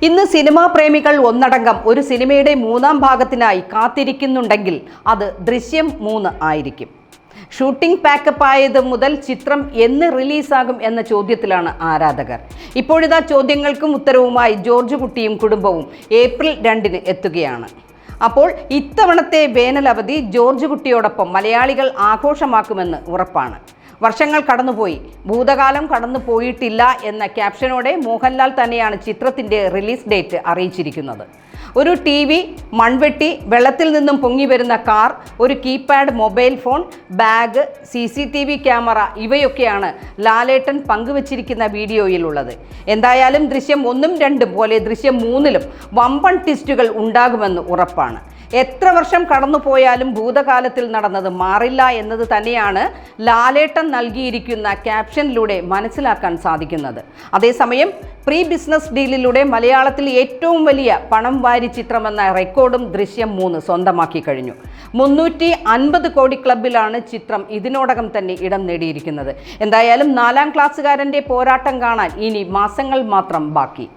ഇന്ന് സിനിമാ പ്രേമികൾ ഒന്നടങ്കം ഒരു സിനിമയുടെ മൂന്നാം ഭാഗത്തിനായി കാത്തിരിക്കുന്നുണ്ടെങ്കിൽ അത് ദൃശ്യം 3 ആയിരിക്കും. ഷൂട്ടിംഗ് പാക്കപ്പ് ആയത് മുതൽ ചിത്രം എന്ന് റിലീസാകും എന്ന ചോദ്യത്തിലാണ് ആരാധകർ. ഇപ്പോഴിതാ ചോദ്യങ്ങൾക്കും ഉത്തരവുമായി ജോർജ് കുട്ടിയും കുടുംബവും ഏപ്രിൽ 2-ന് എത്തുകയാണ്. അപ്പോൾ ഇത്തവണത്തെ വേനലവധി ജോർജ് കുട്ടിയോടൊപ്പം മലയാളികൾ ആഘോഷമാക്കുമെന്ന് ഉറപ്പാണ്. വർഷങ്ങൾ കടന്നുപോയി, ഭൂതകാലം കടന്നു പോയിട്ടില്ല എന്ന ക്യാപ്ഷനോടെ മോഹൻലാൽ തന്നെയാണ് ചിത്രത്തിൻ്റെ റിലീസ് ഡേറ്റ് അറിയിച്ചിരിക്കുന്നത്. ഒരു TV, മൺവെട്ടി, വെള്ളത്തിൽ നിന്നും പൊങ്ങി വരുന്ന കാർ, ഒരു keypad mobile phone, bag, CCTV camera ഇവയൊക്കെയാണ് ലാലേട്ടൻ പങ്കുവച്ചിരിക്കുന്ന വീഡിയോയിലുള്ളത്. എന്തായാലും ദൃശ്യം 1ഉം 2ഉം പോലെ ദൃശ്യം 3-ലും വമ്പൻ ട്വിസ്റ്റുകൾ ഉണ്ടാകുമെന്ന് ഉറപ്പാണ്. എത്ര വർഷം കടന്നുപോയാലും ഭൂതകാലത്തിൽ നടന്നത് മാറില്ല എന്നത് തന്നെയാണ് ലാലേട്ടൻ നൽകിയിരിക്കുന്ന ക്യാപ്ഷനിലൂടെ മനസ്സിലാക്കാൻ സാധിക്കുന്നത്. അതേസമയം പ്രീ ബിസിനസ് ഡീലിലൂടെ മലയാളത്തിൽ ഏറ്റവും വലിയ പണം വാരി ചിത്രമെന്ന റെക്കോർഡും ദൃശ്യം 3 സ്വന്തമാക്കി കഴിഞ്ഞു. 350 കോടി ക്ലബിലാണ് ചിത്രം ഇതിനോടകം തന്നെ ഇടം നേടിയിരിക്കുന്നത്. എന്തായാലും 4ാം ക്ലാസ്സുകാരൻ്റെ പോരാട്ടം കാണാൻ ഇനി മാസങ്ങൾ മാത്രം ബാക്കി.